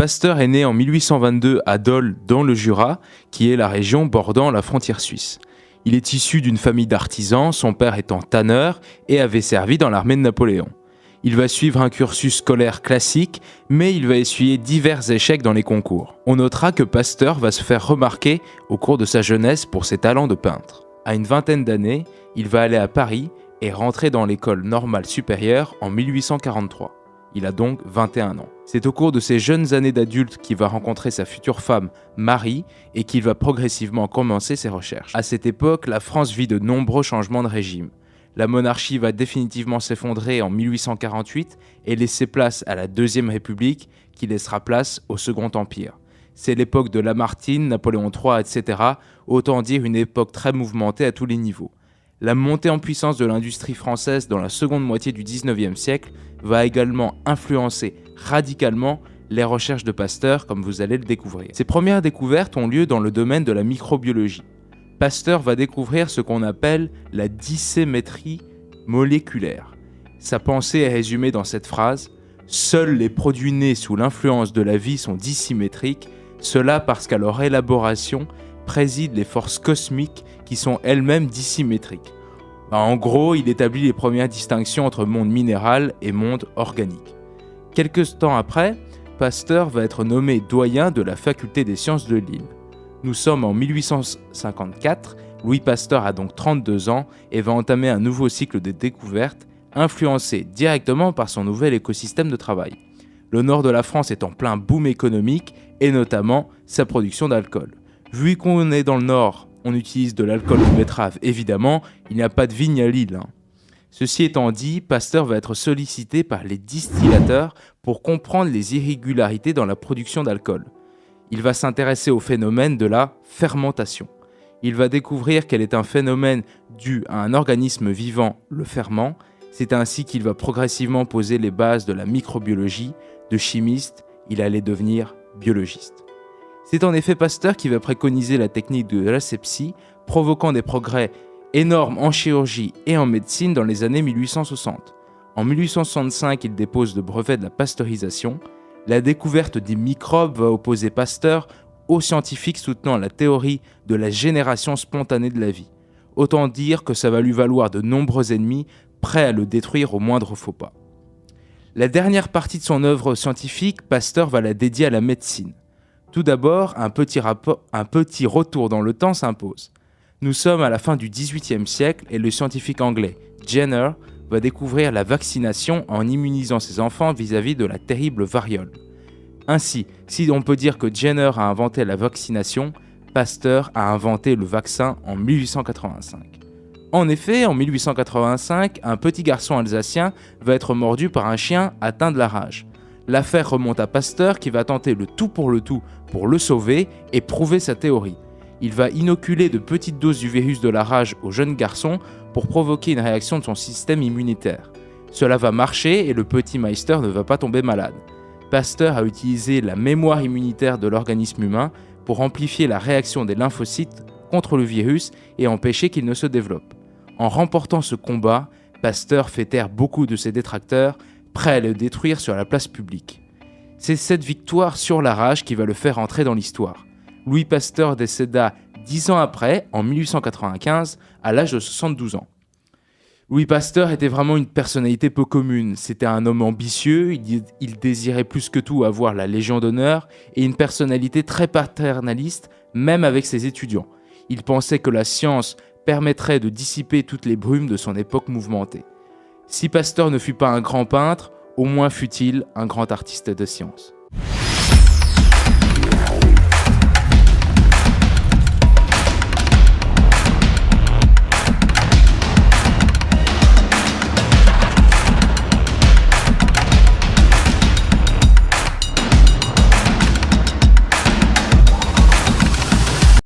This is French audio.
Pasteur est né en 1822 à Dole, dans le Jura, qui est la région bordant la frontière suisse. Il est issu d'une famille d'artisans, son père étant tanneur et avait servi dans l'armée de Napoléon. Il va suivre un cursus scolaire classique, mais il va essuyer divers échecs dans les concours. On notera que Pasteur va se faire remarquer au cours de sa jeunesse pour ses talents de peintre. À une vingtaine d'années, il va aller à Paris et rentrer dans l'école normale supérieure en 1843. Il a donc 21 ans. C'est au cours de ses jeunes années d'adulte qu'il va rencontrer sa future femme, Marie, et qu'il va progressivement commencer ses recherches. À cette époque, la France vit de nombreux changements de régime. La monarchie va définitivement s'effondrer en 1848 et laisser place à la Deuxième République qui laissera place au Second Empire. C'est l'époque de Lamartine, Napoléon III, etc. Autant dire une époque très mouvementée à tous les niveaux. La montée en puissance de l'industrie française dans la seconde moitié du XIXe siècle va également influencer radicalement les recherches de Pasteur, comme vous allez le découvrir. Ses premières découvertes ont lieu dans le domaine de la microbiologie. Pasteur va découvrir ce qu'on appelle la dissymétrie moléculaire. Sa pensée est résumée dans cette phrase « Seuls les produits nés sous l'influence de la vie sont dissymétriques, cela parce qu'à leur élaboration président les forces cosmiques qui sont elles-mêmes dissymétriques. » En gros, il établit les premières distinctions entre monde minéral et monde organique. Quelques temps après, Pasteur va être nommé doyen de la faculté des sciences de Lille. Nous sommes en 1854, Louis Pasteur a donc 32 ans et va entamer un nouveau cycle de découvertes, influencé directement par son nouvel écosystème de travail. Le nord de la France est en plein boom économique et notamment sa production d'alcool. Vu qu'on est dans le nord, on utilise de l'alcool de betterave évidemment, il n'y a pas de vigne à Lille. Ceci étant dit, Pasteur va être sollicité par les distillateurs pour comprendre les irrégularités dans la production d'alcool. Il va s'intéresser au phénomène de la fermentation. Il va découvrir qu'elle est un phénomène dû à un organisme vivant, le ferment. C'est ainsi qu'il va progressivement poser les bases de la microbiologie. De chimiste, il allait devenir biologiste. C'est en effet Pasteur qui va préconiser la technique de l'asepsie, provoquant des progrès énormes en chirurgie et en médecine dans les années 1860. En 1865, il dépose le brevet de la pasteurisation. La découverte des microbes va opposer Pasteur aux scientifiques soutenant la théorie de la génération spontanée de la vie. Autant dire que ça va lui valoir de nombreux ennemis prêts à le détruire au moindre faux pas. La dernière partie de son œuvre scientifique, Pasteur va la dédier à la médecine. Tout d'abord, un petit retour dans le temps s'impose. Nous sommes à la fin du XVIIIe siècle et le scientifique anglais Jenner va découvrir la vaccination en immunisant ses enfants vis-à-vis de la terrible variole. Ainsi, si on peut dire que Jenner a inventé la vaccination, Pasteur a inventé le vaccin en 1885. En effet, en 1885, un petit garçon alsacien va être mordu par un chien atteint de la rage. L'affaire remonte à Pasteur qui va tenter le tout pour le sauver et prouver sa théorie. Il va inoculer de petites doses du virus de la rage au jeune garçon pour provoquer une réaction de son système immunitaire. Cela va marcher et le petit Meister ne va pas tomber malade. Pasteur a utilisé la mémoire immunitaire de l'organisme humain pour amplifier la réaction des lymphocytes contre le virus et empêcher qu'il ne se développe. En remportant ce combat, Pasteur fait taire beaucoup de ses détracteurs, prêts à le détruire sur la place publique. C'est cette victoire sur la rage qui va le faire entrer dans l'histoire. Louis Pasteur décéda 10 ans après, en 1895, à l'âge de 72 ans. Louis Pasteur était vraiment une personnalité peu commune. C'était un homme ambitieux, il désirait plus que tout avoir la Légion d'honneur et une personnalité très paternaliste, même avec ses étudiants. Il pensait que la science permettrait de dissiper toutes les brumes de son époque mouvementée. Si Pasteur ne fut pas un grand peintre, au moins fut-il un grand artiste de science.